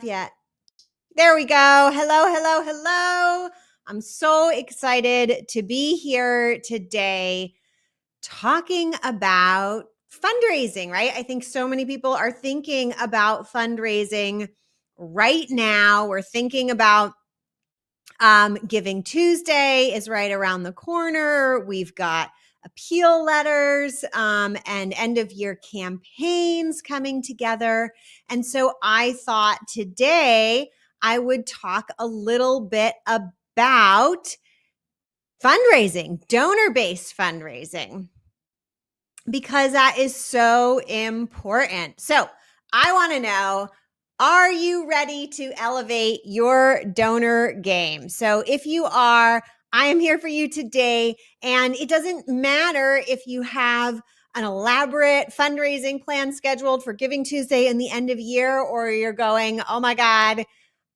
yet. There we go. Hello, hello, hello. I'm so excited to be here today talking about fundraising, right? I think so many people are thinking about fundraising right now. We're thinking about Giving Tuesday is right around the corner. We've got appeal letters and end of year campaigns coming together. And so I thought today I would talk a little bit about fundraising, donor-based fundraising, because that is so important. So I want to know, are you ready to elevate your donor game? So if you are, I am here for you today. And it doesn't matter if you have an elaborate fundraising plan scheduled for Giving Tuesday and the end of year, or you're going, oh my God,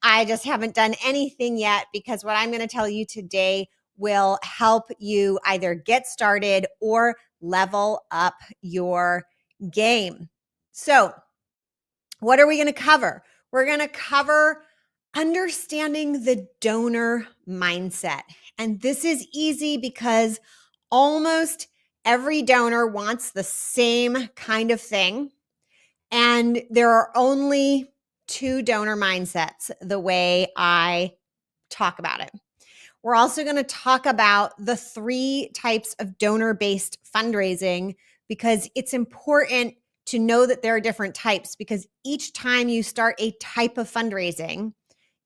I just haven't done anything yet, because what I'm going to tell you today will help you either get started or level up your game. So, what are we going to cover? We're going to cover understanding the donor mindset. And this is easy because almost every donor wants the same kind of thing. And there are only two donor mindsets the way I talk about it. We're also going to talk about the 3 types of donor-based fundraising, because it's important to know that there are different types, because each time you start a type of fundraising,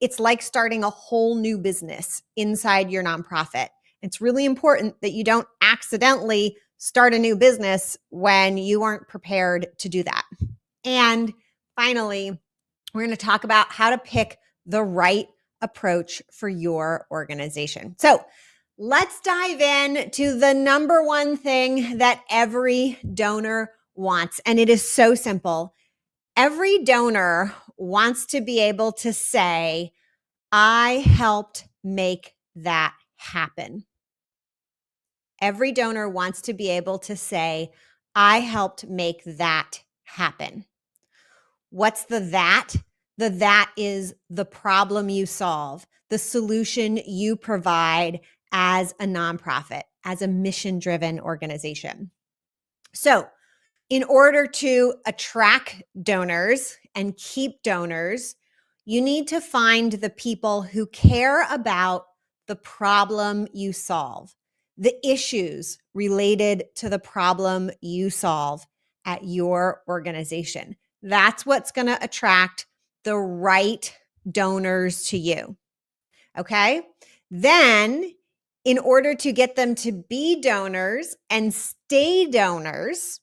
it's like starting a whole new business inside your nonprofit. It's really important that you don't accidentally start a new business when you aren't prepared to do that. And finally, we're going to talk about how to pick the right approach for your organization. So let's dive in to the number one thing that every donor wants. And it is so simple. Every donor wants to be able to say, I helped make that happen. Every donor wants to be able to say, I helped make that happen. What's the that? The that is the problem you solve, the solution you provide as a nonprofit, as a mission-driven organization. So, in order to attract donors and keep donors, you need to find the people who care about the problem you solve, the issues related to the problem you solve at your organization. That's what's going to attract the right donors to you. Okay? Then, in order to get them to be donors and stay donors,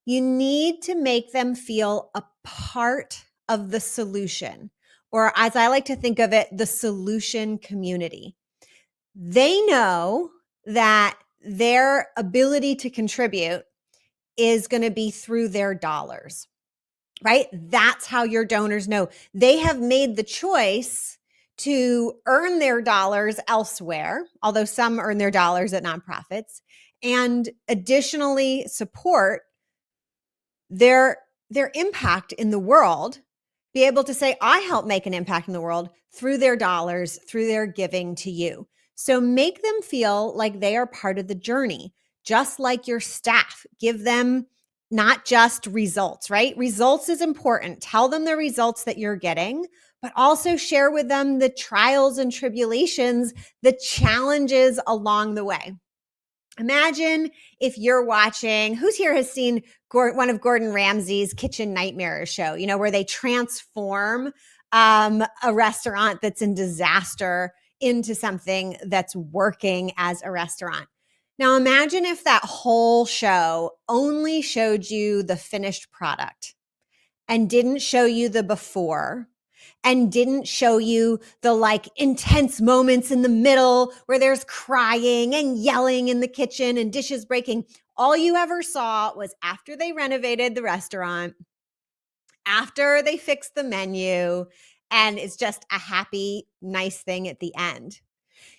you need to make them feel a part of the solution, or as I like to think of it, the solution community. They know that their ability to contribute is going to be through their dollars, right? That's how your donors know. They have made the choice to earn their dollars elsewhere, although some earn their dollars at nonprofits, and additionally support their impact in the world, be able to say, I help make an impact in the world through their dollars, through their giving to you. So make them feel like they are part of the journey, just like your staff. Give them not just results, right? Results is important. Tell them the results that you're getting, but also share with them the trials and tribulations, the challenges along the way. Imagine if you're watching, who's here has seen one of Gordon Ramsay's Kitchen Nightmares show, where they transform a restaurant that's in disaster into something that's working as a restaurant. Now imagine if that whole show only showed you the finished product and didn't show you the before, and didn't show you the intense moments in the middle where there's crying and yelling in the kitchen and dishes breaking. All you ever saw was after they renovated the restaurant, after they fixed the menu, and it's just a happy, nice thing at the end.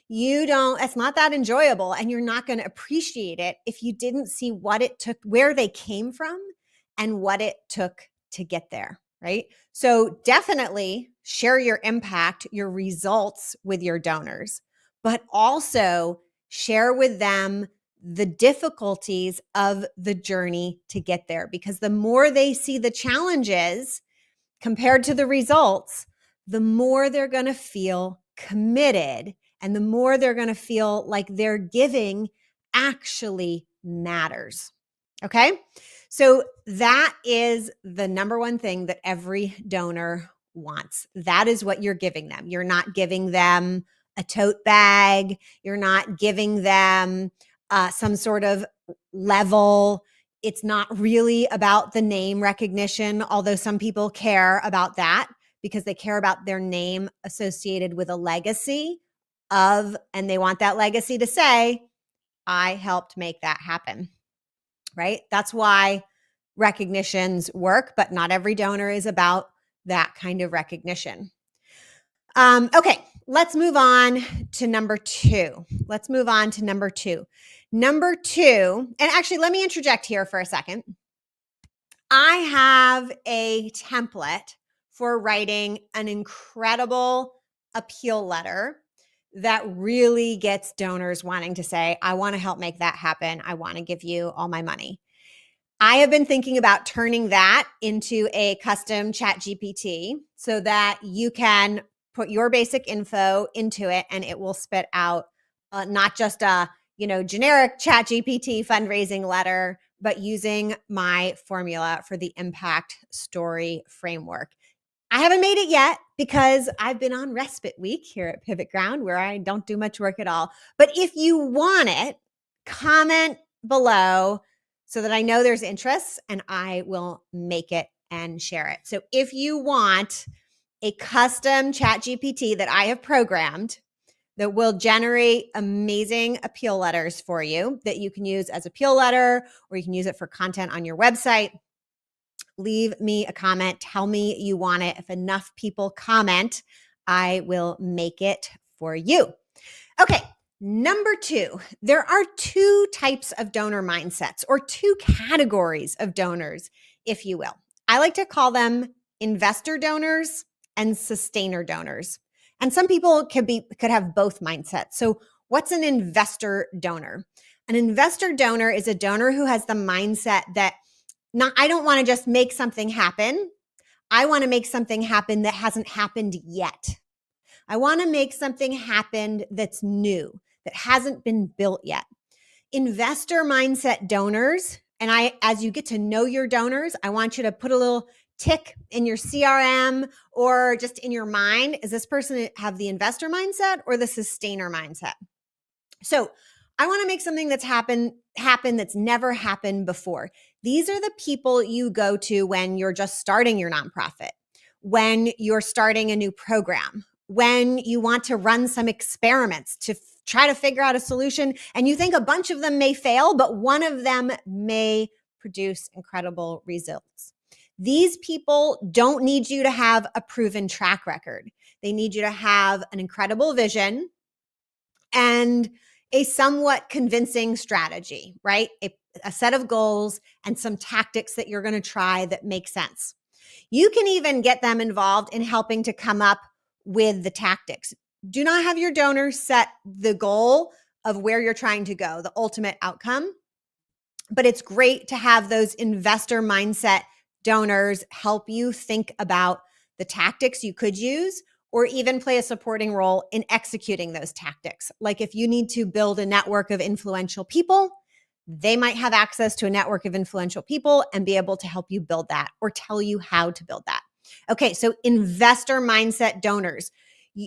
It's not that enjoyable, and you're not going to appreciate it if you didn't see what it took, where they came from, and what it took to get there. right? So definitely share your impact, your results with your donors, but also share with them the difficulties of the journey to get there. Because the more they see the challenges compared to the results, the more they're going to feel committed and the more they're going to feel like their giving actually matters. Okay. So that is the number one thing that every donor wants. That is what you're giving them. You're not giving them a tote bag. You're not giving them some sort of level. It's not really about the name recognition, although some people care about that because they care about their name associated with a legacy of, and they want that legacy to say, I helped make that happen, right? That's why recognitions work, but not every donor is about that kind of recognition. Okay, let's move on to number two. Number two, and actually, let me interject here for a second. I have a template for writing an incredible appeal letter that really gets donors wanting to say, I want to help make that happen. I want to give you all my money. I have been thinking about turning that into a custom chat GPT so that you can put your basic info into it and it will spit out not just a generic chat GPT fundraising letter, but using my formula for the impact story framework. I haven't made it yet because I've been on respite week here at PivotGround where I don't do much work at all. But if you want it, comment below so that I know there's interest and I will make it and share it. So if you want a custom chat GPT that I have programmed that will generate amazing appeal letters for you that you can use as appeal letter or you can use it for content on your website, leave me a comment. Tell me you want it. If enough people comment, I will make it for you. Okay, number two, there are two types of donor mindsets or two categories of donors, if you will. I like to call them investor donors and sustainer donors. And some people could have both mindsets. So what's an investor donor? An investor donor is a donor who has the mindset that I don't want to just make something happen. I want to make something happen that hasn't happened yet. I want to make something happen that's new, that hasn't been built yet. Investor mindset donors, and as you get to know your donors, I want you to put a little tick in your CRM or just in your mind. Is this person have the investor mindset or the sustainer mindset? So I want to make something that's happen that's never happened before. These are the people you go to when you're just starting your nonprofit, when you're starting a new program, when you want to run some experiments to try to figure out a solution and you think a bunch of them may fail, but one of them may produce incredible results. These people don't need you to have a proven track record. They need you to have an incredible vision and a somewhat convincing strategy, right? A set of goals and some tactics that you're going to try that make sense. You can even get them involved in helping to come up with the tactics. Do not have your donors set the goal of where you're trying to go, the ultimate outcome. But it's great to have those investor mindset donors help you think about the tactics you could use or even play a supporting role in executing those tactics. Like if you need to build a network of influential people, they might have access to a network of influential people and be able to help you build that or tell you how to build that. Okay, so investor mindset donors.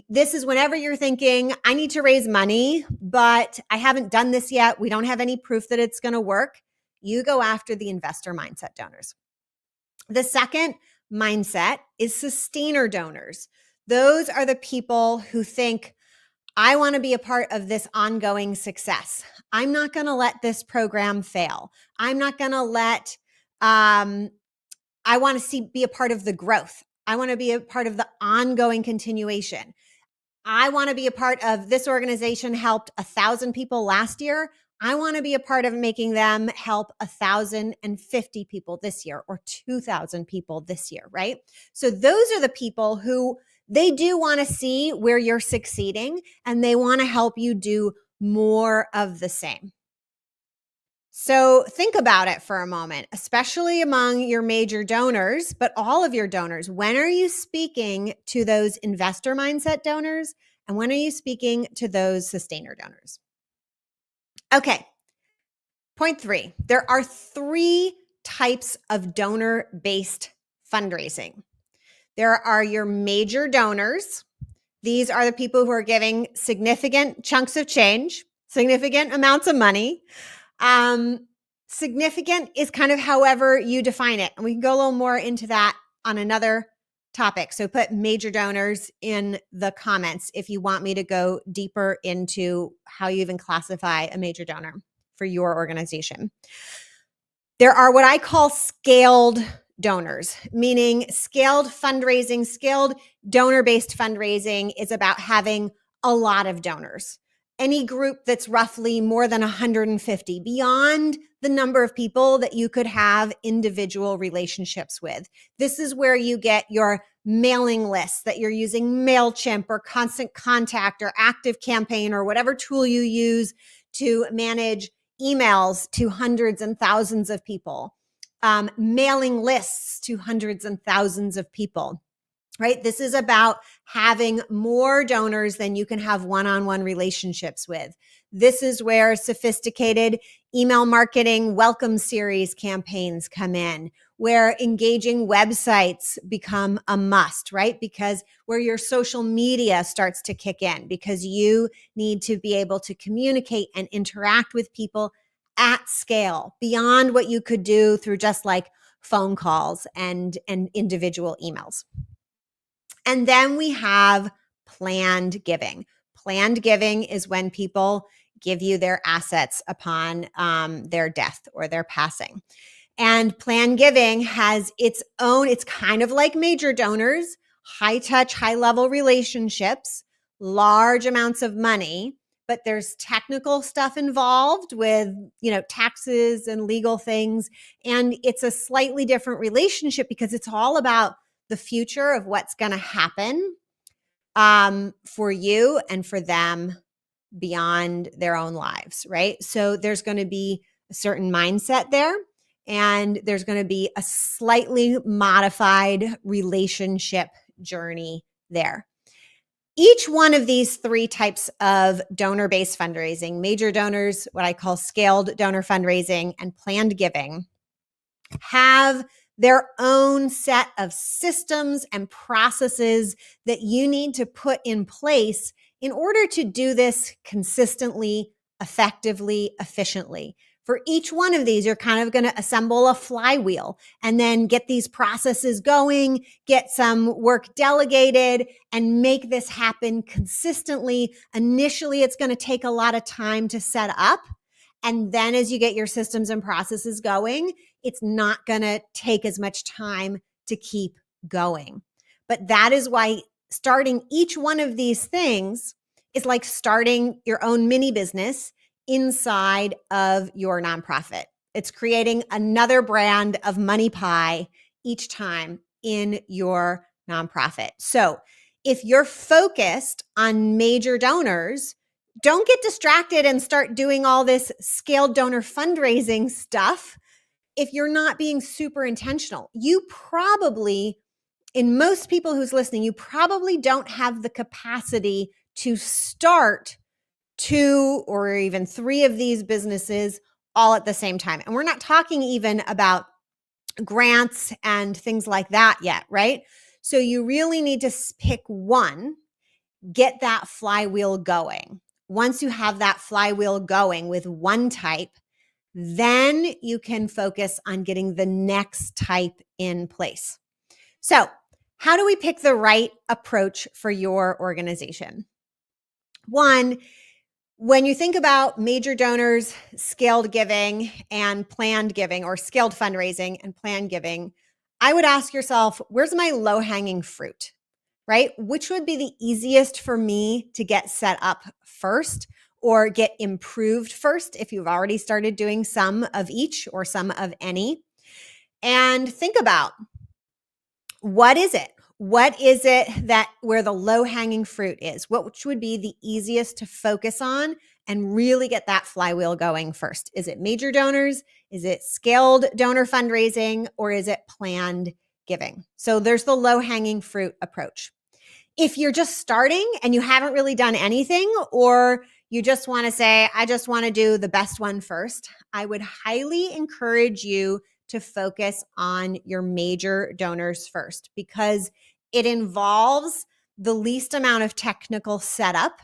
This is whenever you're thinking, I need to raise money, but I haven't done this yet. We don't have any proof that it's going to work. You go after the investor mindset donors. The second mindset is sustainer donors. Those are the people who think, I want to be a part of this ongoing success. I'm not going to let this program fail. I'm not going to let, I want to be a part of the growth. I want to be a part of the ongoing continuation. I want to be a part of this organization helped 1,000 people last year. I want to be a part of making them help 1,050 people this year or 2,000 people this year, right? So those are the people who they do want to see where you're succeeding and they want to help you do more of the same. So think about it for a moment, especially among your major donors, but all of your donors. When are you speaking to those investor mindset donors? And when are you speaking to those sustainer donors? Okay. Point 3, there are 3 types of donor-based fundraising. There are your major donors. These are the people who are giving significant chunks of change, significant amounts of money. Significant is kind of however you define it. And we can go a little more into that on another topic. So put major donors in the comments if you want me to go deeper into how you even classify a major donor for your organization. There are what I call scaled donors, meaning scaled fundraising, scaled donor-based fundraising is about having a lot of donors. Any group that's roughly more than 150, beyond the number of people that you could have individual relationships with. This is where you get your mailing lists that you're using MailChimp or Constant Contact or Active Campaign or whatever tool you use to manage emails to hundreds and thousands of people, mailing lists to hundreds and thousands of people, right? This is about having more donors than you can have one-on-one relationships with. This is where sophisticated email marketing welcome series campaigns come in, where engaging websites become a must, right? Because where your social media starts to kick in, because you need to be able to communicate and interact with people at scale beyond what you could do through just like phone calls and individual emails. And then we have planned giving. Planned giving is when people give you their assets upon their death or their passing. And planned giving has its own, it's kind of like major donors, high touch, high level relationships, large amounts of money, but there's technical stuff involved with, taxes and legal things. And it's a slightly different relationship because it's all about the future of what's going to happen for you and for them beyond their own lives, right? So there's going to be a certain mindset there, and there's going to be a slightly modified relationship journey there. Each one of these 3 types of donor-based fundraising, major donors, what I call scaled donor fundraising, and planned giving, have their own set of systems and processes that you need to put in place in order to do this consistently, effectively, efficiently. For each one of these, you're kind of going to assemble a flywheel and then get these processes going, get some work delegated, and make this happen consistently. Initially, it's going to take a lot of time to set up. And then as you get your systems and processes going, it's not going to take as much time to keep going. But that is why starting each one of these things is like starting your own mini business inside of your nonprofit. It's creating another brand of money pie each time in your nonprofit. So if you're focused on major donors, don't get distracted and start doing all this scaled donor fundraising stuff if you're not being super intentional. You probably, in most people who's listening, you probably don't have the capacity to start 2 or even 3 of these businesses all at the same time. And we're not talking even about grants and things like that yet, right? So you really need to pick one, get that flywheel going. Once you have that flywheel going with one type, then you can focus on getting the next type in place. So, how do we pick the right approach for your organization? One, when you think about major donors, scaled giving, and planned giving, or scaled fundraising and planned giving, I would ask yourself, where's my low-hanging fruit, right? Which would be the easiest for me to get set up first, or get improved first if you've already started doing some of each or some of any. And think about, what is it? What is it that where the low-hanging fruit is? Which would be the easiest to focus on and really get that flywheel going first? Is it major donors? Is it scaled donor fundraising? Or is it planned giving? So there's the low-hanging fruit approach. If you're just starting and you haven't really done anything, or you just want to say, I just want to do the best one first, I would highly encourage you to focus on your major donors first, because it involves the least amount of technical setup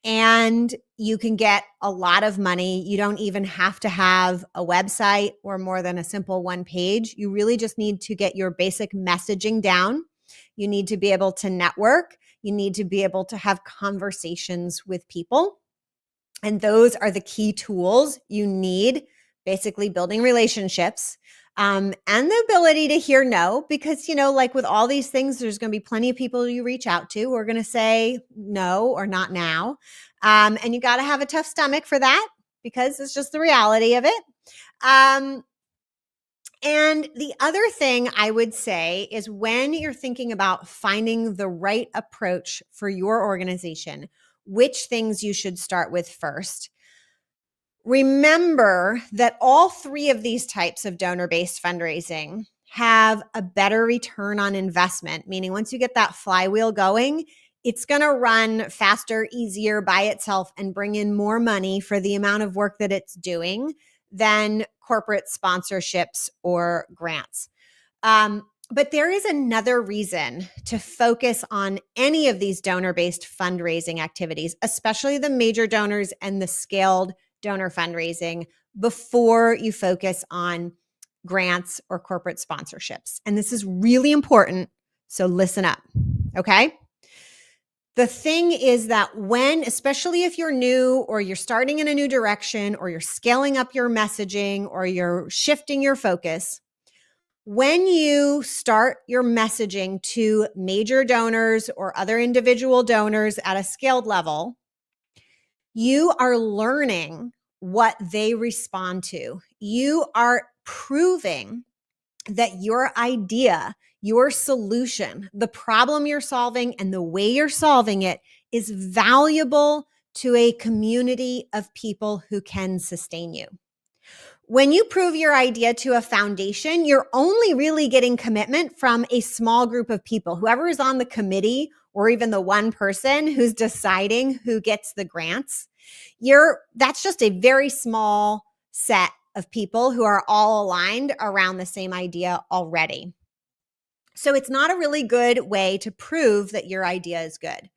and you can get a lot of money. You don't even have to have a website or more than a simple one page. You really just need to get your basic messaging down. You need to be able to network. You need to be able to have conversations with people. And those are the key tools you need, basically building relationships, and the ability to hear no, because, like with all these things, there's going to be plenty of people you reach out to who are going to say no or not now. And you got to have a tough stomach for that, because it's just the reality of it. And the other thing I would say is, when you're thinking about finding the right approach for your organization, which things you should start with first, remember that all three of these types of donor-based fundraising have a better return on investment, meaning once you get that flywheel going, it's going to run faster, easier by itself and bring in more money for the amount of work that it's doing than corporate sponsorships or grants. But there is another reason to focus on any of these donor-based fundraising activities, especially the major donors and the scaled donor fundraising, before you focus on grants or corporate sponsorships. And this is really important, so listen up, okay? The thing is that especially if you're new or you're starting in a new direction or you're scaling up your messaging or you're shifting your focus, when you start your messaging to major donors or other individual donors at a scaled level, you are learning what they respond to. You are proving that your idea, your solution, the problem you're solving and the way you're solving it is valuable to a community of people who can sustain you. When you prove your idea to a foundation, you're only really getting commitment from a small group of people, whoever is on the committee or even the one person who's deciding who gets the grants. That's just a very small set of people who are all aligned around the same idea already. So it's not a really good way to prove that your idea is good.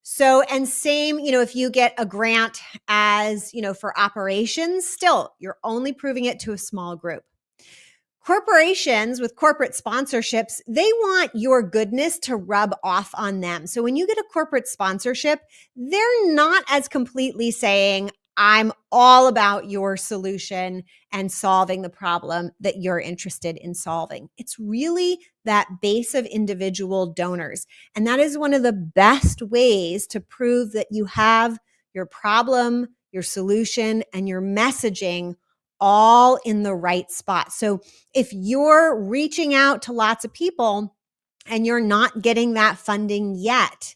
So, and same, if you get a grant as, for operations, still, you're only proving it to a small group. Corporations with corporate sponsorships, they want your goodness to rub off on them. So when you get a corporate sponsorship, they're not as completely saying, I'm all about your solution and solving the problem that you're interested in solving. It's really that base of individual donors. And that is one of the best ways to prove that you have your problem, your solution, and your messaging all in the right spot. So if you're reaching out to lots of people and you're not getting that funding yet,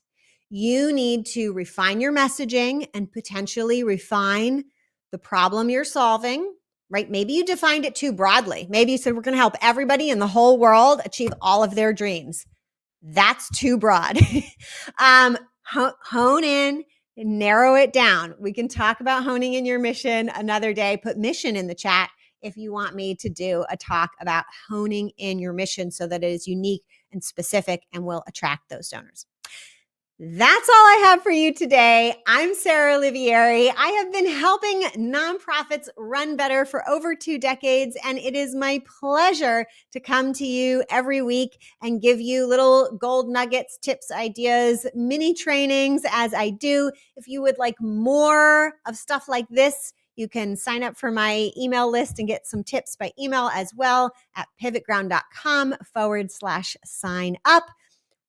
you need to refine your messaging and potentially refine the problem you're solving, right? Maybe you defined it too broadly. Maybe you said, we're going to help everybody in the whole world achieve all of their dreams. That's too broad. Hone in and narrow it down. We can talk about honing in your mission another day. Put mission in the chat if you want me to do a talk about honing in your mission so that it is unique and specific and will attract those donors. That's all I have for you today. I'm Sarah Olivieri. I have been helping nonprofits run better for over 2 decades, and it is my pleasure to come to you every week and give you little gold nuggets, tips, ideas, mini trainings as I do. If you would like more of stuff like this, you can sign up for my email list and get some tips by email as well at pivotground.com/sign up.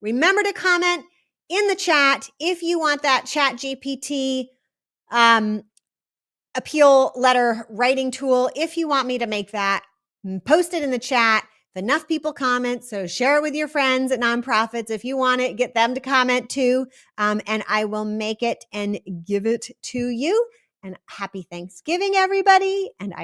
Remember to comment in the chat if you want that Chat GPT appeal letter writing tool. If you want me to make that, post it in the chat. If enough people comment, so share it with your friends at nonprofits. If you want it, get them to comment too, and I will make it and give it to you. And happy Thanksgiving, everybody. And I